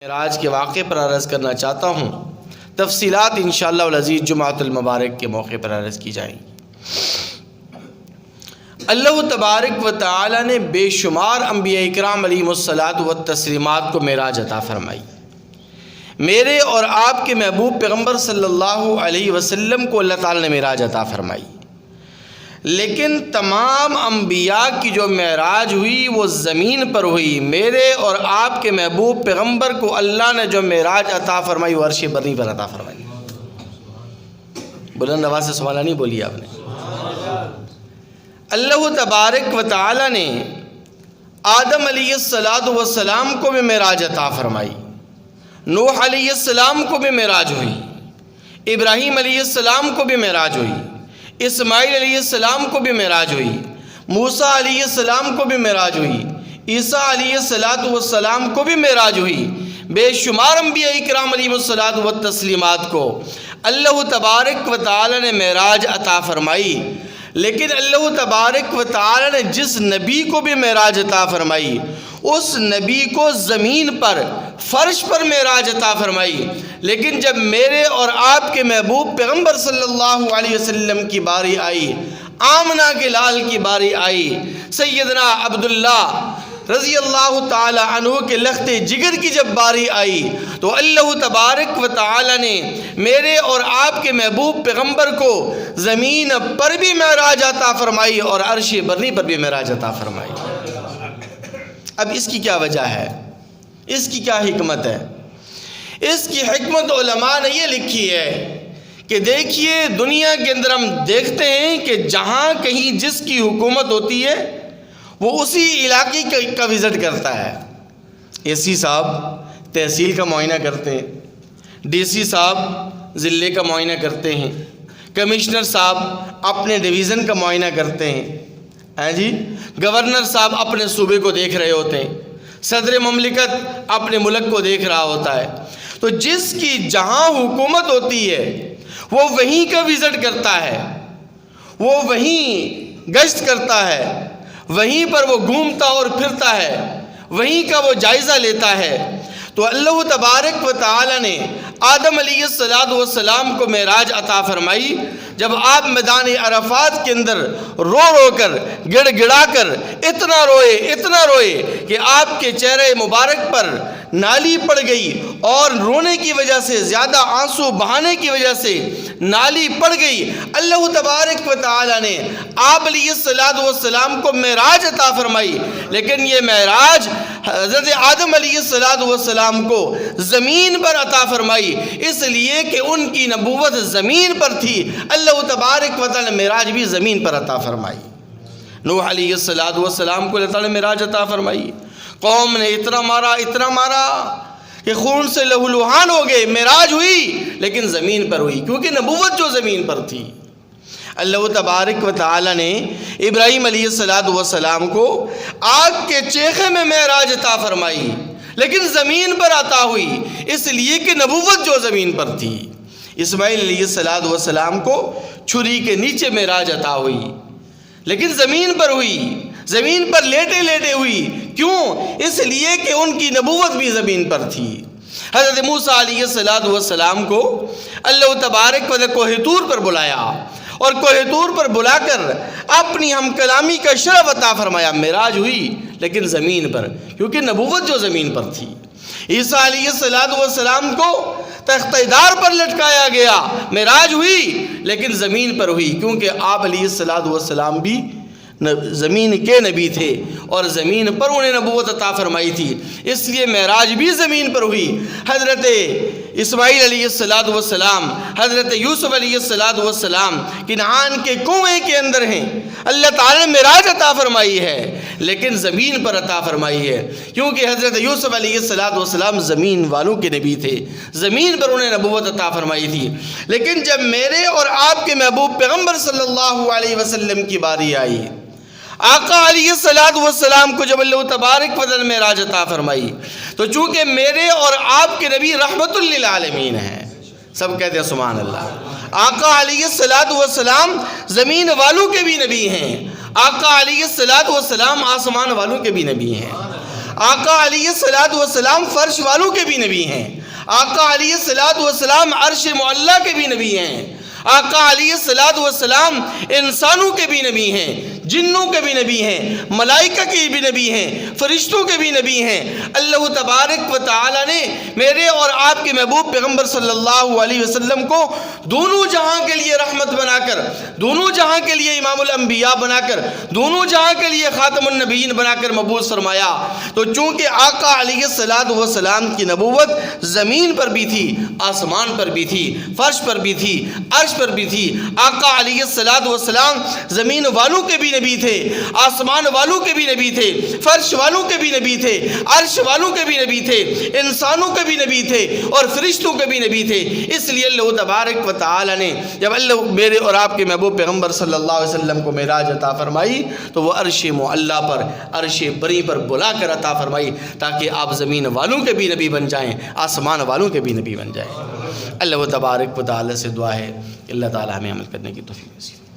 معراج کے واقعے پر عرض کرنا چاہتا ہوں. تفصیلات انشاءاللہ العزیز جمعۃ المبارک کے موقع پر عرض کی جائیں گی. اللہ تبارک و تعالی نے بے شمار انبیاء اکرام علیہم الصلاۃ والتسلیمات کو معراج عطا فرمائی. میرے اور آپ کے محبوب پیغمبر صلی اللہ علیہ وسلم کو اللہ تعالی نے معراج عطا فرمائی. لیکن تمام انبیاء کی جو معراج ہوئی وہ زمین پر ہوئی. میرے اور آپ کے محبوب پیغمبر کو اللہ نے جو معراج عطا فرمائی وہ عرش برنی پر عطا فرمائی. بلند آواز سے سبحان اللہ نہیں بولی آپ نے. اللہ تبارک و تعالی نے آدم علیہ السلام کو بھی معراج عطا فرمائی. نوح علیہ السلام کو بھی معراج ہوئی. ابراہیم علیہ السلام کو بھی معراج ہوئی. اسماعیل علیہ السلام کو بھی معراج ہوئی. موسیٰ علیہ السلام کو بھی معراج ہوئی. عیسیٰ علیہ السلام کو بھی معراج ہوئی. بے شمار انبیاء اکرام علیہم الصلاۃ والتسلیمات کو اللہ تبارک و تعالی نے معراج عطا فرمائی. لیکن اللہ تبارک و تعالی نے جس نبی کو بھی معراج عطا فرمائی اس نبی کو زمین پر فرش پر معراج عطا فرمائی. لیکن جب میرے اور آپ کے محبوب پیغمبر صلی اللہ علیہ وسلم کی باری آئی، آمنہ کے لال کی باری آئی، سیدنا عبداللہ رضی اللہ تعالی عنہ کے لخت جگر کی جب باری آئی تو اللہ تبارک و تعالی نے میرے اور آپ کے محبوب پیغمبر کو زمین پر بھی معراج عطا فرمائی اور عرش برنی پر بھی معراج عطا فرمائی. اب اس کی کیا وجہ ہے؟ اس کی کیا حکمت ہے؟ اس کی حکمت علماء نے یہ لکھی ہے کہ دیکھیے دنیا کے اندر ہم دیکھتے ہیں کہ جہاں کہیں جس کی حکومت ہوتی ہے وہ اسی علاقے کا وزٹ کرتا ہے. اے سی صاحب تحصیل کا معائنہ کرتے ہیں، ڈی سی صاحب ضلع کا معائنہ کرتے ہیں، کمشنر صاحب اپنے ڈویژن کا معائنہ کرتے ہیں، جی گورنر صاحب اپنے صوبے کو دیکھ رہے ہوتے ہیں، صدر مملکت اپنے ملک کو دیکھ رہا ہوتا ہے. تو جس کی جہاں حکومت ہوتی ہے وہ وہیں کا وزٹ کرتا ہے، وہ وہیں گشت کرتا ہے، وہیں پر وہ گھومتا اور پھرتا ہے، وہیں کا وہ جائزہ لیتا ہے. تو اللہ تبارک و تعالی نے آدم علیہ السلام کو معراج عطا فرمائی. جب آپ میدان عرفات کے اندر رو رو کر گڑ گڑا کر اتنا روئے کہ آپ کے چہرے مبارک پر نالی پڑ گئی اور رونے کی وجہ سے زیادہ آنسو بہانے کی وجہ سے نالی پڑ گئی. اللہ تبارک و تعالی نے آپ علیہ السلام کو معراج عطا فرمائی. لیکن یہ معراج حضرت آدم علیہ السلام کو زمین پر عطا فرمائی اس لیے کہ ان کی نبوت زمین پر تھی. اللہ تبارک و تعالی نے معراج بھی زمین پر عطا فرمائی. نوح علیہ السلام کو اللہ تعالی نے معراج عطا فرمائی. قوم نے اتنا مارا کہ خون سے لہو لہان ہو گئے. معراج ہوئی لیکن زمین پر ہوئی کیونکہ نبوت جو زمین پر تھی. اللہ تبارک و تعالی نے ابراہیم علیہ السلام کو آگ کے چیخے میں معراج عطا فرمائی لیکن زمین پر عطا ہوئی اس لیے کہ نبوت جو زمین پر تھی. اسماعیل علیہ السلام کو چھری کے نیچے معراج عطا ہوئی لیکن زمین پر ہوئی، زمین پر لیٹے ہوئی. کیوں؟ اس لیے کہ ان کی نبوت بھی زمین پر تھی. حضرت موسیٰ علیہ السلام کو اللہ تبارک و تعالی کوہ طور پر بلایا اور کوہ طور پر بلا کر اپنی ہم کلامی کا شرف عطا فرمایا. معراج ہوئی لیکن زمین پر کیونکہ نبوت جو زمین پر تھی. عیسیٰ علیہ السلام کو تختہ دار پر لٹکایا گیا. معراج ہوئی لیکن زمین پر ہوئی کیونکہ آپ علیہ السلام بھی زمین کے نبی تھے اور زمین پر انہیں نبوت عطا فرمائی تھی اس لیے معراج بھی زمین پر ہوئی. حضرت اسماعیل علیہ السلام، حضرت یوسف علیہ السلام کنعان کے کنویں کے اندر ہیں. اللہ تعالی نے معراج عطا فرمائی ہے لیکن زمین پر عطا فرمائی ہے کیونکہ حضرت یوسف علیہ السلام زمین والوں کے نبی تھے، زمین پر انہیں نبوت عطا فرمائی تھی. لیکن جب میرے اور آپ کے محبوب پیغمبر صلی اللہ علیہ وسلم کی باری آئی، آقا علیہ السلام کو جب اللہ تبارک و تعالی نے معراج عطا فرمائی تو چونکہ میرے اور آپ کے نبی رحمت للعالمین ہیں، سب کہتے ہیں سبحان اللہ. آقا علیہ السلام زمین والوں کے بھی نبی ہیں، آقا علیہ السلام آسمان والوں کے بھی نبی ہیں. آقا علیہ السلام فرش والوں کے بھی نبی ہیں، آقا علیہ السلام عرش معلیٰ کے بھی نبی ہیں، آقا علیہ السلام انسانوں کے بھی نبی ہیں، جنوں کے بھی نبی ہیں، ملائکہ کے بھی نبی ہیں، فرشتوں کے بھی نبی ہیں۔ اللہ تبارک و تعالی نے میرے اور آپ کے محبوب پیغمبر صلی اللہ علیہ وسلم کو دونوں جہاں کے لیے رحمت بنا کر، دونوں جہاں کے لیے امام الانبیاء بنا کر، دونوں جہاں کے لیے خاتم النبیین بنا کر مبعوث فرمایا۔ تو چونکہ آقا علیہ السلام کی نبوت زمین پر بھی تھی، آسمان پر بھی تھی، فرش پر بھی تھی، عرش پر بھی تھی۔ آقا علیہ السلام زمین والوں کے بھی نبی تھے، آسمان والوں کے بھی نبی تھے، فرش والوں کے بھی نبی تھے، عرش والوں کے بھی نبی تھے، انسانوں کے بھی نبی تھے اور فرشتوں کے بھی نبی تھے۔ اس لیے اللہ تبارک و تعالی نے جب اللہ میرے اور آپ کے محبوب پیغمبر صلی اللہ علیہ وسلم کو معراج عطا فرمائی تو وہ عرش معلیٰ پر، عرش بری پر بلا کر عطا فرمائی تاکہ آپ زمین والوں کے بھی نبی بن جائیں، آسمان والوں کے بھی نبی بن جائیں۔ اللہ تبارک و تعالی سے دعا ہے کہ اللہ تعالی ہمیں عمل کرنے کی توفیق نصیب